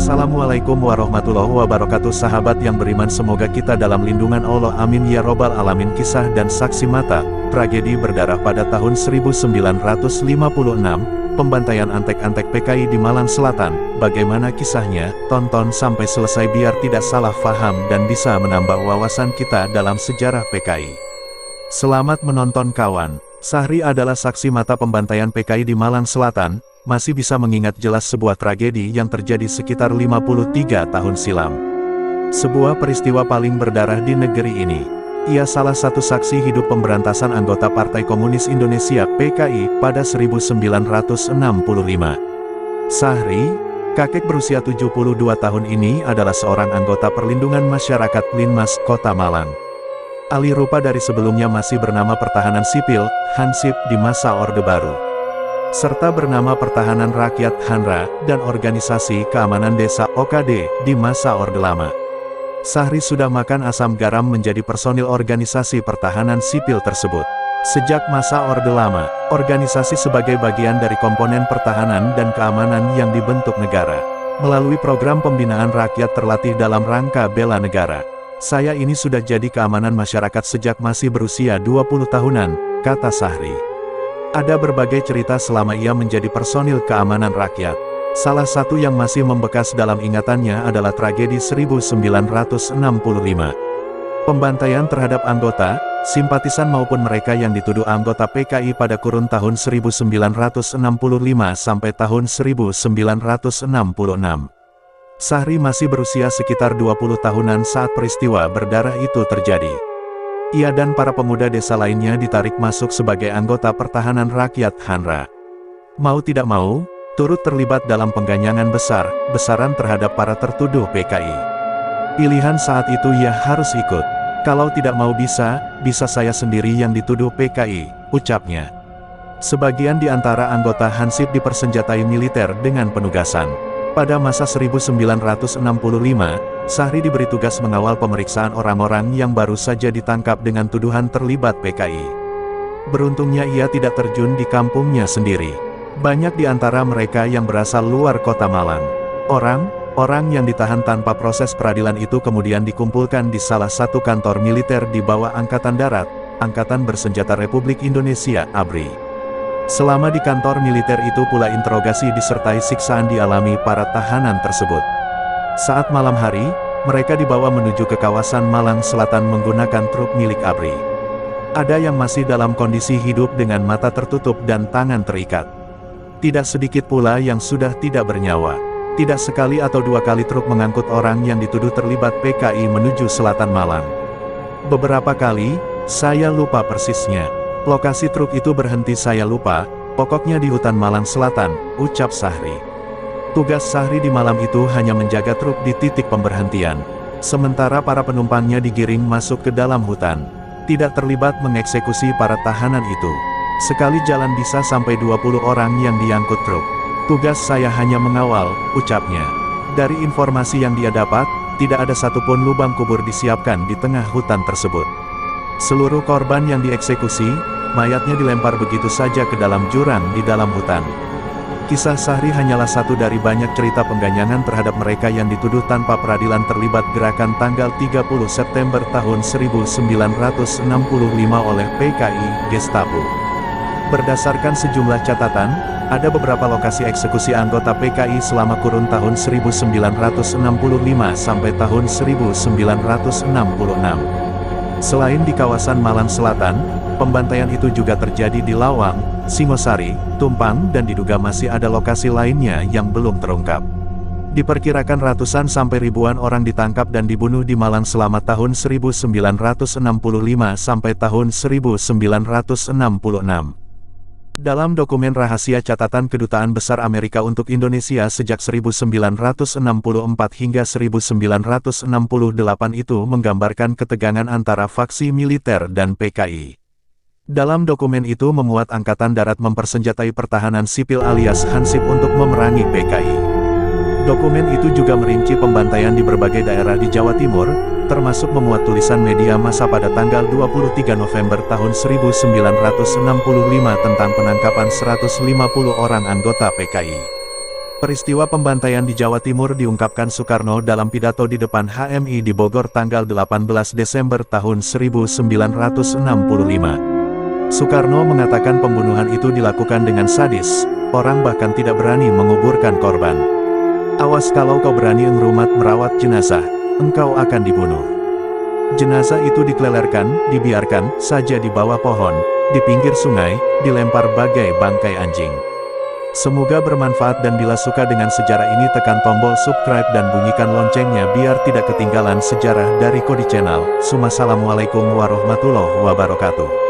Assalamualaikum warahmatullahi wabarakatuh. Sahabat yang beriman, semoga kita dalam lindungan Allah, amin ya robbal alamin. Kisah dan saksi mata tragedi berdarah pada tahun 1956, pembantaian antek-antek PKI di Malang Selatan. Bagaimana kisahnya? Tonton sampai selesai biar tidak salah faham dan bisa menambah wawasan kita dalam sejarah PKI. Selamat menonton kawan. Sahri adalah saksi mata pembantaian PKI di Malang Selatan. Masih bisa mengingat jelas sebuah tragedi yang terjadi sekitar 53 tahun silam. Sebuah peristiwa paling berdarah di negeri ini. Ia salah satu saksi hidup pemberantasan anggota Partai Komunis Indonesia (PKI) pada 1965. Sahri, kakek berusia 72 tahun ini adalah seorang anggota Perlindungan Masyarakat Linmas Kota Malang. Alih rupa dari sebelumnya masih bernama Pertahanan Sipil, Hansip di masa Orde Baru, serta bernama Pertahanan Rakyat (Hanra) dan Organisasi Keamanan Desa (OKD) di masa Orde Lama. Sahri sudah makan asam garam menjadi personil organisasi pertahanan sipil tersebut. Sejak masa Orde Lama, organisasi sebagai bagian dari komponen pertahanan dan keamanan yang dibentuk negara. Melalui program pembinaan rakyat terlatih dalam rangka bela negara. Saya ini sudah jadi keamanan masyarakat sejak masih berusia 20 tahunan, kata Sahri. Ada berbagai cerita selama ia menjadi personil keamanan rakyat. Salah satu yang masih membekas dalam ingatannya adalah tragedi 1965. Pembantaian terhadap anggota, simpatisan maupun mereka yang dituduh anggota PKI pada kurun tahun 1965 sampai tahun 1966. Sahri masih berusia sekitar 20 tahunan saat peristiwa berdarah itu terjadi. Ia dan para pemuda desa lainnya ditarik masuk sebagai anggota Pertahanan Rakyat (Hanra). Mau tidak mau, turut terlibat dalam pengganyangan besar-besaran terhadap para tertuduh PKI. Pilihan saat itu ia harus ikut. Kalau tidak mau bisa saya sendiri yang dituduh PKI, ucapnya. Sebagian di antara anggota Hansip dipersenjatai militer dengan penugasan. Pada masa 1965, Sahri diberi tugas mengawal pemeriksaan orang-orang yang baru saja ditangkap dengan tuduhan terlibat PKI. Beruntungnya ia tidak terjun di kampungnya sendiri. Banyak di antara mereka yang berasal luar kota Malang. Orang yang ditahan tanpa proses peradilan itu kemudian dikumpulkan di salah satu kantor militer di bawah Angkatan Darat, Angkatan Bersenjata Republik Indonesia (ABRI). Selama di kantor militer itu pula interogasi disertai siksaan dialami para tahanan tersebut. Saat malam hari, mereka dibawa menuju ke kawasan Malang Selatan menggunakan truk milik ABRI. Ada yang masih dalam kondisi hidup dengan mata tertutup dan tangan terikat. Tidak sedikit pula yang sudah tidak bernyawa. Tidak sekali atau dua kali truk mengangkut orang yang dituduh terlibat PKI menuju selatan Malang. Beberapa kali, saya lupa persisnya. Lokasi truk itu berhenti saya lupa, pokoknya di hutan Malang Selatan, ucap Sahri. Tugas Sahri di malam itu hanya menjaga truk di titik pemberhentian. Sementara para penumpangnya digiring masuk ke dalam hutan. Tidak terlibat mengeksekusi para tahanan itu. Sekali jalan bisa sampai 20 orang yang diangkut truk. Tugas saya hanya mengawal, ucapnya. Dari informasi yang dia dapat, tidak ada satupun lubang kubur disiapkan di tengah hutan tersebut. Seluruh korban yang dieksekusi, mayatnya dilempar begitu saja ke dalam jurang di dalam hutan. Kisah Sahri hanyalah satu dari banyak cerita pengganyangan terhadap mereka yang dituduh tanpa peradilan terlibat gerakan tanggal 30 September tahun 1965 oleh PKI Gestapo. Berdasarkan sejumlah catatan, ada beberapa lokasi eksekusi anggota PKI selama kurun tahun 1965 sampai tahun 1966. Selain di kawasan Malang Selatan, pembantaian itu juga terjadi di Lawang, Singosari, Tumpang dan diduga masih ada lokasi lainnya yang belum terungkap. Diperkirakan ratusan sampai ribuan orang ditangkap dan dibunuh di Malang selama tahun 1965 sampai tahun 1966. Dalam dokumen rahasia catatan Kedutaan Besar Amerika untuk Indonesia sejak 1964 hingga 1968 itu menggambarkan ketegangan antara faksi militer dan PKI. Dalam dokumen itu memuat Angkatan Darat mempersenjatai pertahanan sipil alias Hansip untuk memerangi PKI. Dokumen itu juga merinci pembantaian di berbagai daerah di Jawa Timur, termasuk memuat tulisan media massa pada tanggal 23 November tahun 1965 tentang penangkapan 150 orang anggota PKI. Peristiwa pembantaian di Jawa Timur diungkapkan Soekarno dalam pidato di depan HMI di Bogor tanggal 18 Desember tahun 1965. Soekarno mengatakan pembunuhan itu dilakukan dengan sadis, orang bahkan tidak berani menguburkan korban. Awas kalau kau berani ngerumat merawat jenazah, engkau akan dibunuh. Jenazah itu dikelelerkan, dibiarkan saja di bawah pohon, di pinggir sungai, dilempar bagai bangkai anjing. Semoga bermanfaat dan bila suka dengan sejarah ini tekan tombol subscribe dan bunyikan loncengnya biar tidak ketinggalan sejarah dari Kodi Channel. Assalamualaikum warahmatullahi wabarakatuh.